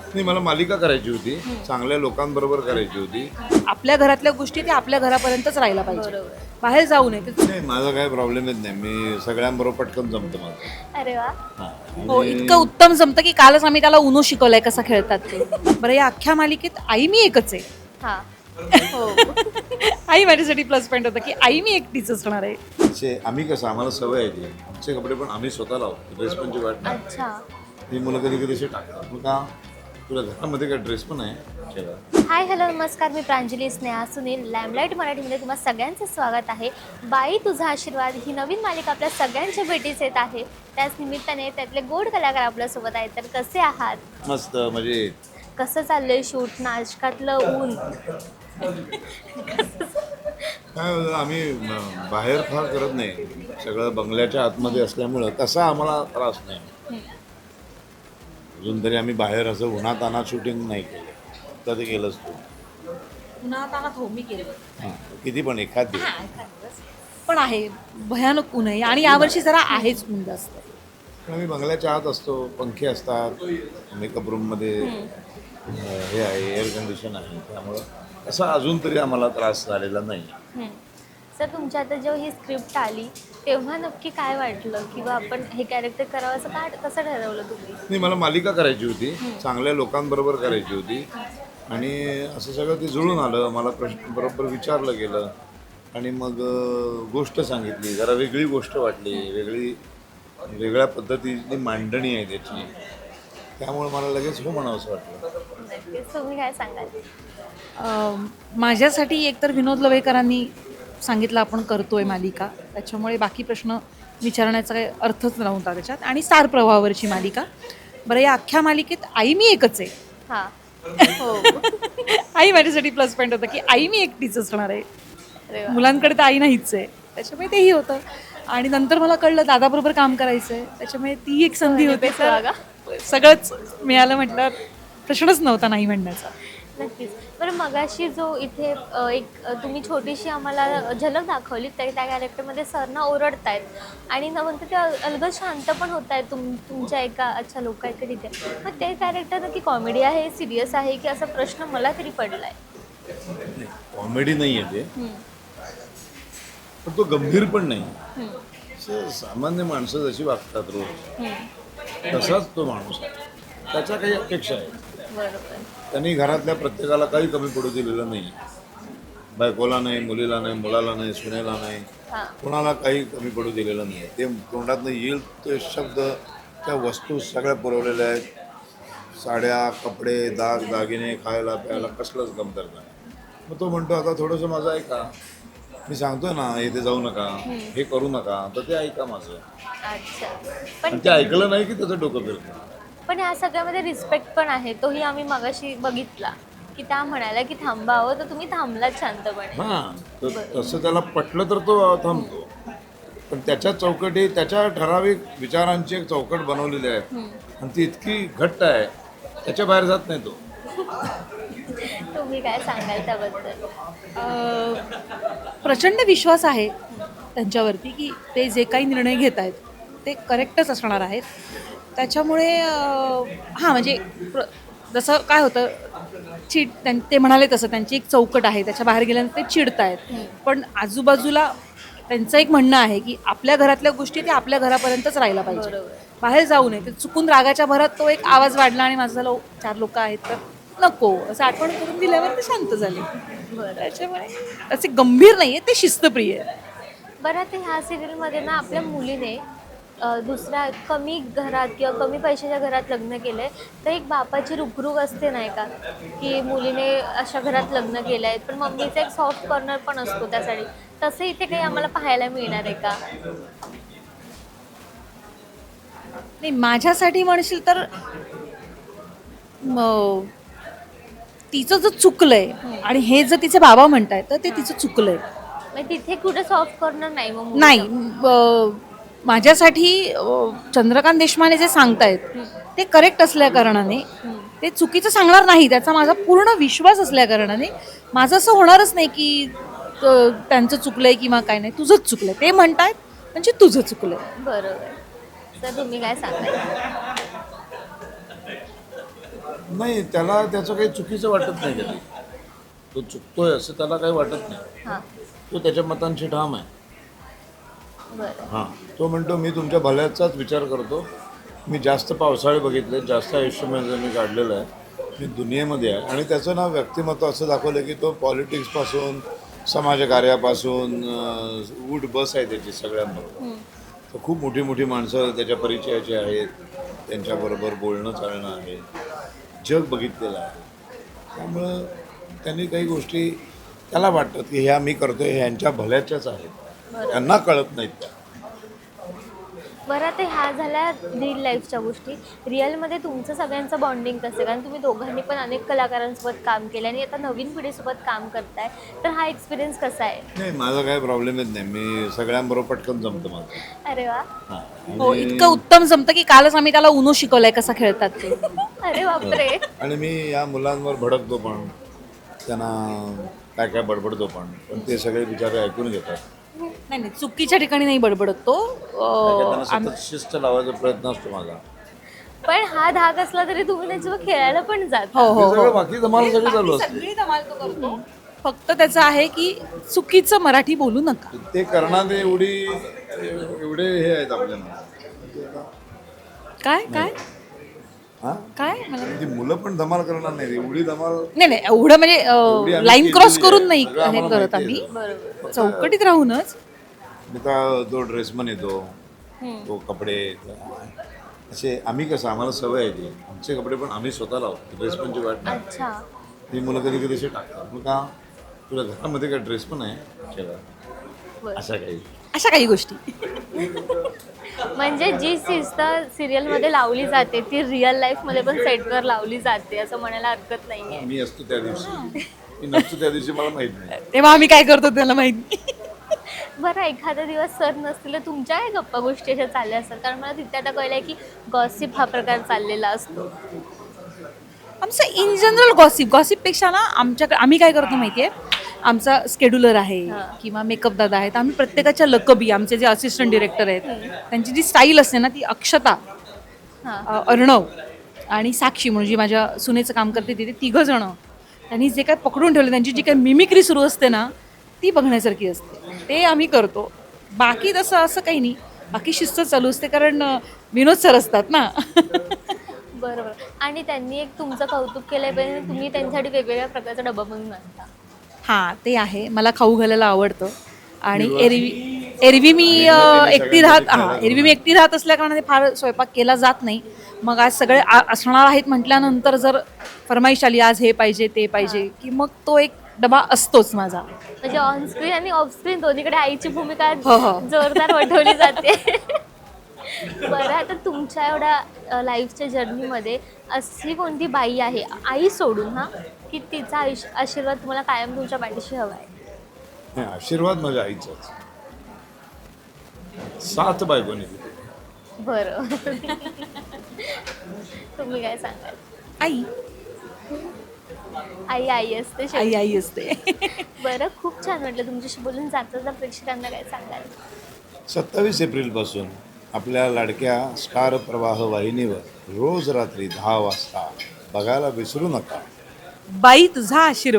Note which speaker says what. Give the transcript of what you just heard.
Speaker 1: नाही, मला मालिका करायची होती, चांगल्या लोकांबरोबर करायची होती.
Speaker 2: आपल्या घरातल्या गोष्टी ते आपल्या घरापर्यंतच राहायला पाहिजे, बाहेर जाऊ नये.
Speaker 1: नाही, माझा काही प्रॉब्लेमच नाही, मी सगळ्यांबरोबर पटकन जमतं माझं.
Speaker 3: अरे वा.
Speaker 1: हां.
Speaker 2: हो, इतकं उत्तम जमतं की कालच आम्ही त्याला उनो शिकवलंय कसं खेळतात ते. बरं, या अख्ख्या मालिकेत आई मी एकच आहे.
Speaker 3: हा. हो.
Speaker 2: आई माझ्यासाठी प्लस पॉईंट होतं की आई मी एकटीच असणार आहे.
Speaker 1: आम्ही कसं, आम्हाला सवय आहे ती. आमचे कपडे पण आम्ही स्वतः लावतो, ड्रेस पण जे वाटतं
Speaker 3: अच्छा.
Speaker 1: ती मुलं कधी कधी असे टाकतात. मग का तुला घरामध्ये काय ड्रेस पण आहे ठेवा.
Speaker 3: हाय हॅलो नमस्कार, मी प्रांजली स्नेहा सुनील. लॅमलाईट मराठीमध्ये तुम्हा सगळ्यांचं स्वागत आहे. बाई तुझा आशीर्वाद ही नवीन मालिका आपल्या सगळ्यांच्या भेटीस येत आहे. त्याच निमित्ताने त्यातले गोड कलाकार आपल्यासोबत आहेत. तर कसे आहात?
Speaker 1: मस्त म्हणजे
Speaker 3: कसं चाललंय शूट? नाशकातलं ऊन?
Speaker 1: काय होतं, आम्ही बाहेर फार करत नाही, सगळं बंगल्याच्या आतमध्ये असल्यामुळं तसा आम्हाला त्रास नाही. अजून तरी आम्ही बाहेर असं उन्हातान्हात शूटिंग नाही केलं. तर ते केलंच तू.
Speaker 2: उन्हातानात हो मी केलं,
Speaker 1: हां, किती पण एखाद दिवस.
Speaker 2: पण आहे भयानक ऊन आहे आणि यावर्षी जरा आहेच ऊन जास्त.
Speaker 1: पण आम्ही बंगल्याच्या आत असतो, पंखे असतात, मेकअप रूममध्ये हे आहे, एअर कंडिशन आहे, त्यामुळं असा अजून तरी आम्हाला त्रास झालेला नाही.
Speaker 3: सर, तुमच्या आता जेव्हा ही स्क्रिप्ट आली तेव्हा नक्की काय वाटलं किंवा आपण हे कॅरेक्टर करावं असं कसं ठरवलं तुम्ही?
Speaker 1: नाही, मला मालिका करायची होती, चांगल्या लोकांबरोबर करायची होती आणि असं सगळं ते जुळून आलं. मला प्रश्न बरोबर विचारलं गेलं आणि मग गोष्ट सांगितली, जरा वेगळी गोष्ट वाटली, वेगळ्या पद्धतीची मांडणी आहे त्याची, त्यामुळे मला लगेच हो म्हणावं असं वाटलं.
Speaker 3: नक्कीच. तुम्ही काय सांगाल?
Speaker 2: माझ्यासाठी एकतर विनोद लवेकरांनी सांगितलं आपण करतोय मालिका, त्याच्यामुळे बाकी प्रश्न विचारण्याचा काही अर्थच नव्हता त्याच्यात. आणि स्टार प्रवाहावरची मालिका. बरं, या अख्ख्या मालिकेत आई मी एकच आहे.
Speaker 3: हा. हो.
Speaker 2: आई माझ्यासाठी प्लस पॉईंट होतं की आई मी एकटीच असणार आहे.
Speaker 3: अरे वा.
Speaker 2: मुलांकडे तर आई नाहीच आहे, त्याच्यामुळे तेही होतं. आणि नंतर मला कळलं दादाबरोबर काम करायचं आहे, त्याच्यामुळे ती एक संधी होती. तर सगळंच मिळालं म्हटलं, प्रश्नच नव्हता नाही म्हणण्याचा.
Speaker 3: नक्कीच. बरं, मगाशी जो इथे एक तुम्ही छोटीशी आम्हाला झलक दाखवली, तर त्या कॅरेक्टरमध्ये सरना ओरडतायत आणि नंतर ते अलगद शांत पण होत आहेत तुमच्या एका अच्छा लोकांकडे तिथे. मग ते कॅरेक्टर नक्की कॉमेडी आहे, सिरियस आहे की असा प्रश्न मला तरी पडलाय.
Speaker 1: कॉमेडी नाही आहे ते, पण तो गंभीर पण नाही. असं सामान्य माणसं जशी वागतात रोज तसाच तो माणूस आहे. त्याच्या काही अपेक्षा आहेत.
Speaker 3: बरोबर.
Speaker 1: त्यांनी घरातल्या प्रत्येकाला काही कमी पडू दिलेलं नाही. बायकोला नाही, मुलीला नाही, मुलाला नाही, सुनेला नाही,
Speaker 3: हां.
Speaker 1: कोणाला काही कमी पडू दिलेलं नाही. ते तोंडातनं येईल ते शब्द, त्या वस्तू सगळ्या पुरवलेल्या आहेत. साड्या, कपडे, दागिने, खायला प्यायला कसलंच कमतरता नाही. मग तो म्हणतो आता थोडंसं माझं ऐका, मी सांगतोय ना इथे जाऊ नका, हे करू नका, तर ते ऐका माझं.
Speaker 3: अच्छा.
Speaker 1: पण
Speaker 3: पण
Speaker 1: ते ऐकलं नाही की त्याचं डोकं फिरतं.
Speaker 3: पण ह्या सगळ्यामध्ये रिस्पेक्ट पण आहे, तोही आम्ही मगाशी बघितला की त्या म्हणाल्या की थांबावं, तर तुम्ही थांबलात शांतपणे.
Speaker 1: हां, तर तसं त्याला पटलं तर तो थांबतो. पण त्याच्या चौकटी, त्याच्या ठराविक विचारांची एक चौकट बनवलेली आहे आणि ती इतकी घट्ट आहे, त्याच्या बाहेर जात नाही तो.
Speaker 3: तुम्ही काय सांगाल त्याबद्दल?
Speaker 2: प्रचंड विश्वास आहे त्यांच्यावरती की ते जे काही निर्णय घेत आहेत ते करेक्टच असणार आहेत. त्याच्यामुळे हां, म्हणजे जसं काय होतं, ते म्हणाले तसं त्यांची एक चौकट आहे, त्याच्या बाहेर गेल्यानंतर ते चिडत आहेत. पण आजूबाजूला त्यांचं एक म्हणणं आहे की आपल्या घरातल्या गोष्टी ते आपल्या घरापर्यंतच राहायला पाहिजे, बाहेर जाऊ नये. ते चुकून रागाच्या भरात तो एक आवाज वाढला आणि माझं झालं 4 लोक आहेत तर नको, असं आठवण करून दिल्यावर ते शांत झाले. त्याच्यामुळे असे गंभीर नाही आहे, ते शिस्तप्रिय आहे.
Speaker 3: बरं, आता ह्या सिरियलमध्ये ना आपल्या मुलीने दुसऱ्या कमी घरात किंवा कमी पैशाच्या घरात लग्न केलं आहे, तर एक बापाची रुखरुख असते नाही का, की मुलीने अशा घरात लग्न केलं आहे, पण मम्मीचा एक सॉफ्ट कॉर्नर पण असतो त्यासाठी. तसं इथे काही आम्हाला पाहायला मिळणार आहे का?
Speaker 2: नाही, माझ्यासाठी म्हणशील तर तिचं जर चुकलंय आणि हे जर तिचे बाबा म्हणतायत तर ते तिचं चुकलंय.
Speaker 3: म्हणजे तिथे कुठे सॉफ्ट कॉर्नर नाही मग
Speaker 2: नाही, माझ्यासाठी चंद्रकांत देशमाने जे सांगतायत ते करेक्ट असल्या कारणाने, ते चुकीचं सांगणार नाही त्याचा माझा पूर्ण विश्वास असल्या कारणाने माझं असं होणारच नाही की त्यांचं चुकलंय किंवा काय नाही. तुझंच चुकलंय ते म्हणतायत म्हणजे तुझं चुकलंय.
Speaker 3: बरोबर. तर तुम्ही काय सांगाल?
Speaker 1: नाही, त्याला त्याचं काही चुकीचं वाटत नाही कधी. तो चुकतोय असं त्याला काही वाटत नाही.
Speaker 3: हां
Speaker 1: तो त्याच्या मतांशी ठाम आहे.
Speaker 3: बरं
Speaker 1: हां, तो म्हणतो मी तुमच्या भल्याचाच विचार करतो. मी जास्त पावसाळे बघितले, जास्त आयुष्यामध्ये मी काढलेलं आहे, मी दुनियेमध्ये आहे. आणि त्याचं ना व्यक्तिमत्व असं दाखवलं की तो पॉलिटिक्सपासून, समाजकार्यापासून उठ बस आहे त्याची सगळ्यांबरोबर. तर खूप मोठी मोठी माणसं त्याच्या परिचयाची आहेत, त्यांच्याबरोबर बोलणं चालणं आहे, जग बघितलेलं आहे. त्यामुळं त्यांनी काही गोष्टी त्याला वाटतात की ह्या मी करतोय ह्यांच्या भल्याच्याच आहेत, त्यांना कळत नाहीत त्या.
Speaker 3: बरं आता ह्या झाल्या रिअल लाईफच्या गोष्टी. रिअलमध्ये तुमचं सगळ्यांचं बॉन्डिंग कसं आहे? कारण तुम्ही दोघांनी पण अनेक कलाकारांसोबत काम केलं आणि आता नवीन पिढीसोबत काम करताय, तर हा एक्सपिरियन्स कसा आहे?
Speaker 1: नाही, माझा काही प्रॉब्लेमच नाही. मी सगळ्यांबरोबर पटकन जमतं माझं.
Speaker 3: अरे वा.
Speaker 1: हां,
Speaker 2: हो, इतकं उत्तम जमतं की कालच आम्ही त्याला उनो शिकवलंय कसा खेळतात ते.
Speaker 3: अरे बापरे.
Speaker 1: आणि मी या मुलांवर भडकतो पण, त्यांना काय काय बडबडतो पण ते सगळे बिचारे ऐकून घेतात.
Speaker 2: नाही नाही, चुकीच्या ठिकाणी नाही बडबडत तो.
Speaker 1: त्यांना सतत शिस्त लावायचा प्रयत्न असतो माझा.
Speaker 3: पण हा धाक असला तरी तुम्ही त्याच्यावर खेळायला पण जात.
Speaker 2: हो हो
Speaker 1: हे सगळं बाकी धमाल सगळी चालू असते.
Speaker 2: सगळी धमाल तो करतो. फक्त त्याचं आहे की चुकीचं मराठी बोलू नका.
Speaker 1: ते करणारे एवढे हे आहेत आपल्याला.
Speaker 2: काय काय
Speaker 1: हां,
Speaker 2: काय मला
Speaker 1: ती मुलं पण धमाल करणार नाही, एवढी धमाल.
Speaker 2: नाही नाही, एवढं
Speaker 1: एवढी
Speaker 2: म्हणजे
Speaker 1: आम्ही
Speaker 2: लाईन क्रॉस
Speaker 1: केलेली
Speaker 2: करून
Speaker 1: आहे.
Speaker 2: नाही
Speaker 1: सगळं
Speaker 2: हे
Speaker 1: आम्हाला
Speaker 2: करत
Speaker 1: माहिती
Speaker 2: आम्ही.
Speaker 1: आहे.
Speaker 2: चौकटीत राहूनच.
Speaker 1: आता तो ड्रेसमन येतो, तो कपडे असे आम्ही कसं आम्हाला सवय आहे ती, आमचे कपडे पण आम्ही स्वतः लावतो. ड्रेसमनची वाट नाही.
Speaker 3: अच्छा.
Speaker 1: ती मुलं कधी कधी असे टाकतात. मग का तुला घरामध्ये काय ड्रेस पण आहे ठेवा,
Speaker 3: बरं.
Speaker 1: अशा काही.
Speaker 2: अशा काही गोष्टी.
Speaker 3: म्हणजे जी शिस्त सिरियलमध्ये लावली जाते ती रिअल लाईफमध्ये पण सेटवर लावली जाते असं म्हणायला हरकत नाहीये.
Speaker 1: मी असतो त्या दिवशी, मी नसतो त्या दिवशी मला माहित नाही.
Speaker 2: तेव्हा आम्ही काय करतो त्याला माहिती.
Speaker 3: बरं एखादा दिवस सर नसतील तर तुमच्या काय गप्पा गोष्टी अशा चालल्या असतात? कारण मला तिथे आता कळलंय की गॉसिप हा प्रकार चाललेला असतो.
Speaker 2: आमचं इन जनरल गॉसिपपेक्षा ना आमच्याकडे आम्ही काय करतो माहिती आहे, आमचा स्केड्युलर आहे किंवा मेकअप दादा आहेत, आम्ही प्रत्येकाच्या लकबी, आमचे जे असिस्टंट डिरेक्टर आहेत त्यांची जी स्टाईल असते ना ती अक्षता,
Speaker 3: हां
Speaker 2: अर्णव आणि साक्षी म्हणून जी माझ्या सुनेचं काम करते तिथे तिघं जणं त्यांनी जे काय पकडून ठेवलं, त्यांची जी काय मिमिक्री सुरू असते ना ती बघण्यासारखी असते. ते आम्ही करतो. बाकी तसं असं काही नाही. बाकी शिस्त चालू असते कारण विनोद सर असतात ना.
Speaker 3: बरोबर. आणि त्यांनी एक तुमचं कौतुक केलंय पाहिजे, तुम्ही त्यांच्यासाठी वेगवेगळ्या प्रकारचा डबा बनवून आणता.
Speaker 2: हां ते आहे. मला खाऊ घालायला आवडतं आणि एरवी मी एकटी राहत असल्या कारणाने फार स्वयंपाक केला जात नाही. मग आज सगळे असणार आहेत म्हटल्यानंतर जर फरमाईश आली आज हे पाहिजे ते पाहिजे की मग तो एक डबा असतोच माझा.
Speaker 3: म्हणजे ऑनस्क्रीन आणि ऑफस्क्रीन दोन्हीकडे आईची भूमिका
Speaker 2: हो.
Speaker 3: जोरदार वठवली जाते. बरं आता तुमच्या एवढ्या लाईफच्या जर्नीमध्ये अशी कोणती बाई आहे आई सोडून की तिचा आशीर्वाद तुम्हाला कायम तुमच्या पाठीशी हवा आहे?
Speaker 1: नाही, आशीर्वाद माझ्या आईचाच. 7 बायकोनी दिली.
Speaker 3: बरं. तुम्ही काय सांगाल?
Speaker 2: आई
Speaker 3: आई आई असते
Speaker 2: आई
Speaker 3: शेवटी.
Speaker 2: आई असते.
Speaker 3: बरं खूप छान वाटलं तुमच्याशी बोलून. जाता प्रेक्षकांना काय सांगाल?
Speaker 1: 27 एप्रिलपासून आपल्या लाडक्या स्टार प्रवाह वाहिनीवर रोज रात्री 10 वाजता बघायला विसरू नका.
Speaker 2: बाई तुझा आशीर्वाद.